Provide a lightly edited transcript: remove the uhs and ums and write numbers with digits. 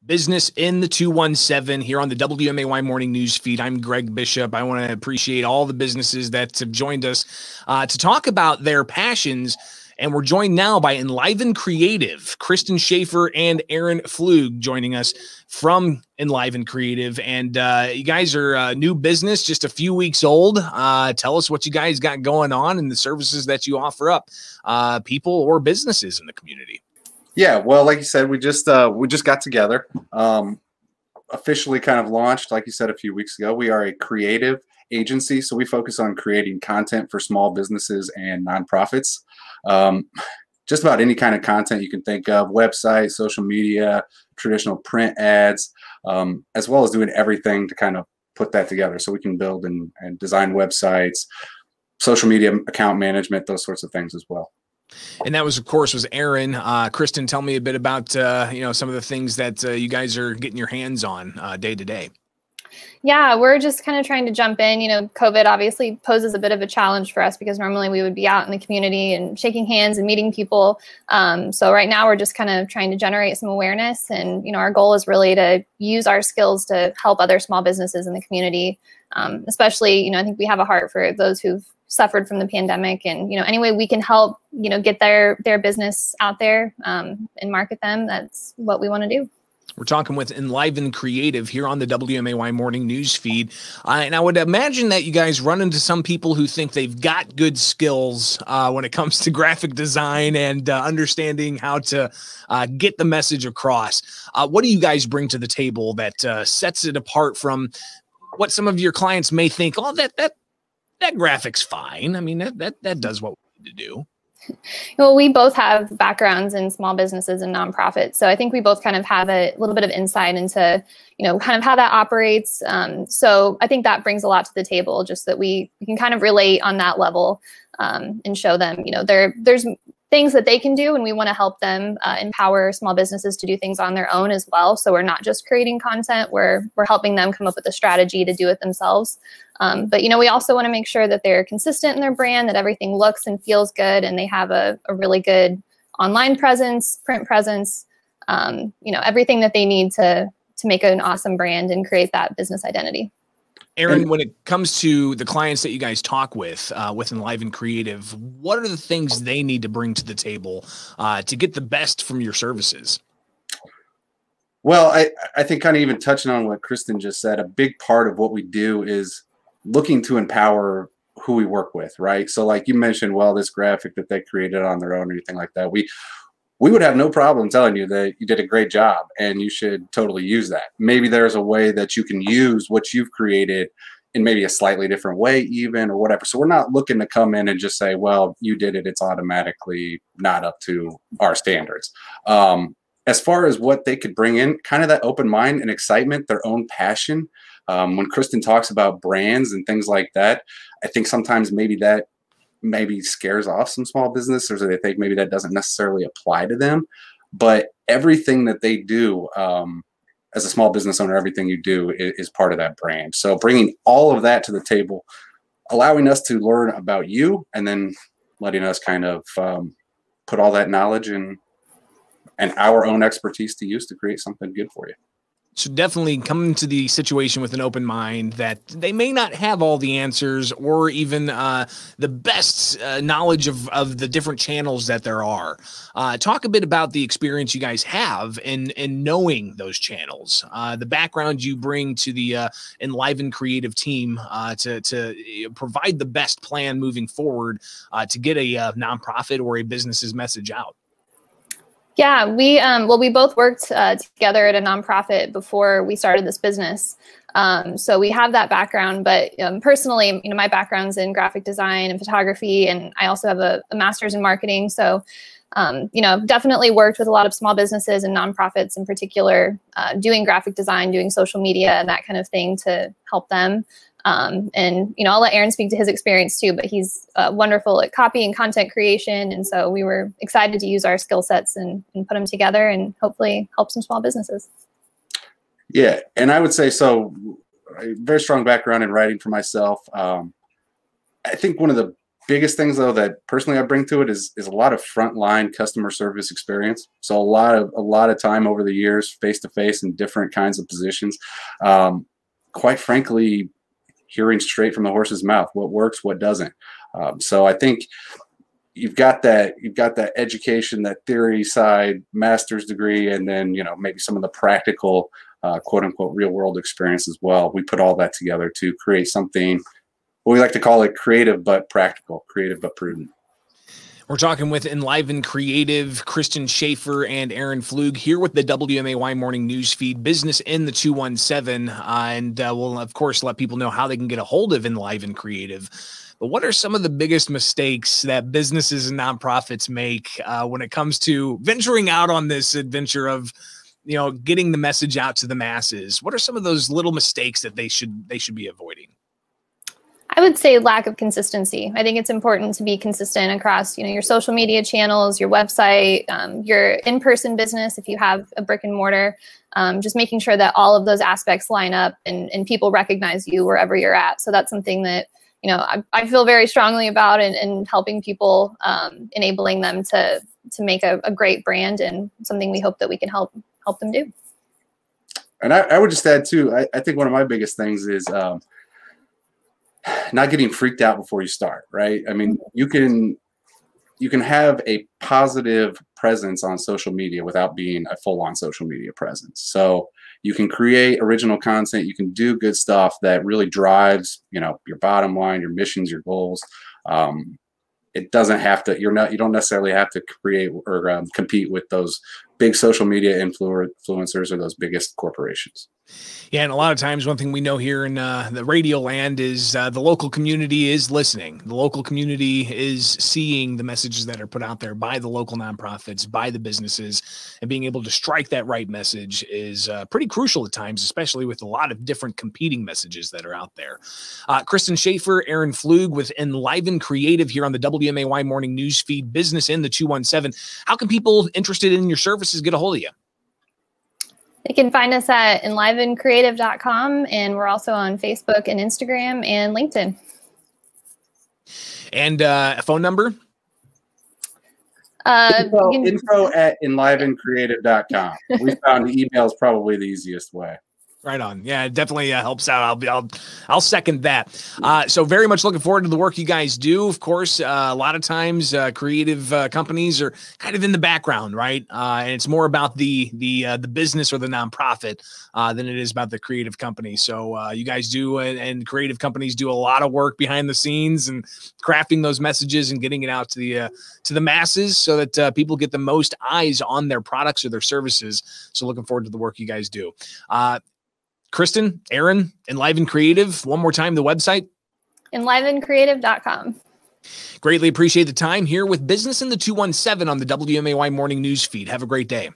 Business in the 217 here on the WMAY Morning News Feed. I'm Greg Bishop. I want to appreciate all the businesses that have joined us to talk about their passions. And we're joined now by Enliven Creative, Kristen Shaffer and Aaron Pflug joining us from Enliven Creative. And you guys are a new business, just a few weeks old. Tell us what you guys got going on and the services that you offer up people or businesses in the community. Yeah, well, like you said, we just got together, officially kind of launched, like you said, a few weeks ago. We are a creative agency, so we focus on creating content for small businesses and nonprofits. Just about any kind of content you can think of, website, social media, traditional print ads, as well as doing everything to kind of put that together so we can build and design websites, social media account management, those sorts of things as well. And that was, of course, was Aaron. Kristen, tell me a bit about, some of the things that you guys are getting your hands on day to day. Yeah, we're just kind of trying to jump in. COVID obviously poses a bit of a challenge for us because normally we would be out in the community and shaking hands and meeting people. So right now we're just kind of trying to generate some awareness. And, our goal is really to use our skills to help other small businesses in the community. Especially, I think we have a heart for those who've suffered from the pandemic, and any way we can help get their business out there and market them, that's what we want to do. We're talking with Enliven Creative here on the WMAY Morning News Feed. And I would imagine that you guys run into some people who think they've got good skills when it comes to graphic design and understanding how to get the message across. What do you guys bring to the table that sets it apart from what some of your clients may think, oh, that graphic's fine. I mean, that does what we need to do. Well, we both have backgrounds in small businesses and nonprofits. So I think we both kind of have a little bit of insight into, kind of how that operates. So I think that brings a lot to the table, just that we can kind of relate on that level and show them, there's things that they can do, and we want to help them empower small businesses to do things on their own as well. So we're not just creating content, we're helping them come up with a strategy to do it themselves. But we also want to make sure that they're consistent in their brand, that everything looks and feels good, and they have a really good online presence, print presence, everything that they need to make an awesome brand and create that business identity. Aaron, when it comes to the clients that you guys talk with Enliven Creative, what are the things they need to bring to the table to get the best from your services? Well, I think kind of even touching on what Kristen just said, a big part of what we do is looking to empower who we work with, right? So like you mentioned, well, this graphic that they created on their own or anything like that, we would have no problem telling you that you did a great job and you should totally use that. Maybe there's a way that you can use what you've created in maybe a slightly different way even, or whatever. So we're not looking to come in and just say, well, you did it, it's automatically not up to our standards. As far as what they could bring in, kind of that open mind and excitement, their own passion. When Kristen talks about brands and things like that, I think sometimes maybe that scares off some small businesses, or they think maybe that doesn't necessarily apply to them. But everything that they do as a small business owner, everything you do is part of that brand. So bringing all of that to the table, allowing us to learn about you, and then letting us kind of put all that knowledge and our own expertise to use to create something good for you. So definitely come into the situation with an open mind that they may not have all the answers or even the best knowledge of the different channels that there are. Talk a bit about the experience you guys have in knowing those channels, the background you bring to the Enliven Creative team to provide the best plan moving forward to get a nonprofit or a business's message out. Yeah, we both worked together at a nonprofit before we started this business. So we have that background, but personally, my background's in graphic design and photography, and I also have a master's in marketing. So, definitely worked with a lot of small businesses and nonprofits in particular, doing graphic design, doing social media and that kind of thing to help them. And, I'll let Aaron speak to his experience too, but he's wonderful at copy and content creation. And so we were excited to use our skill sets and put them together and hopefully help some small businesses. Yeah. And I would say, so a very strong background in writing for myself. I think one of the biggest things though that personally I bring to it is a lot of frontline customer service experience. So a lot of time over the years, face to face in different kinds of positions. Quite frankly, hearing straight from the horse's mouth what works, what doesn't. So I think you've got that education, that theory side, master's degree, and then maybe some of the practical quote unquote real world experience as well. We put all that together to create something. We like to call it creative but practical, creative but prudent. We're talking with Enliven Creative, Kristen Shaffer and Aaron Pflug here with the WMAY Morning News Feed, Business in the 217. And we'll, of course, let people know how they can get a hold of Enliven Creative. But what are some of the biggest mistakes that businesses and nonprofits make when it comes to venturing out on this adventure of, getting the message out to the masses? What are some of those little mistakes that they should be avoiding? I would say lack of consistency. I think it's important to be consistent across, your social media channels, your website, your in-person business, if you have a brick and mortar, just making sure that all of those aspects line up and people recognize you wherever you're at. So that's something that, I feel very strongly about and helping people, enabling them to make a great brand, and something we hope that we can help them do. And I would just add too, I think one of my biggest things is, not getting freaked out before you start, right? I mean, you can have a positive presence on social media without being a full-on social media presence. So you can create original content, you can do good stuff that really drives, your bottom line, your missions, your goals. It doesn't have to, you don't necessarily have to create or compete with those big social media influencers or those biggest corporations. Yeah, and a lot of times one thing we know here in the radio land is the local community is listening. The local community is seeing the messages that are put out there by the local nonprofits, by the businesses, and being able to strike that right message is pretty crucial at times, especially with a lot of different competing messages that are out there. Kristen Shaffer, Aaron Pflug with Enliven Creative here on the WMAY Morning News Feed, Business in the 217. How can people interested in your services get a hold of you? You can find us at enlivencreative.com, and we're also on Facebook and Instagram and LinkedIn. And a phone number? Info at enlivencreative.com. We found the email is probably the easiest way. Right on. Yeah, it definitely helps out. I'll second that. So very much looking forward to the work you guys do. Of course, a lot of times creative companies are kind of in the background, right? And it's more about the business or the nonprofit than it is about the creative company. So you guys do, and creative companies do a lot of work behind the scenes and crafting those messages and getting it out to the masses so that people get the most eyes on their products or their services. So looking forward to the work you guys do. Kristen, Aaron, Enliven Creative. One more time, the website? enlivencreative.com. Greatly appreciate the time here with Business in the 217 on the WMAY Morning News Feed. Have a great day.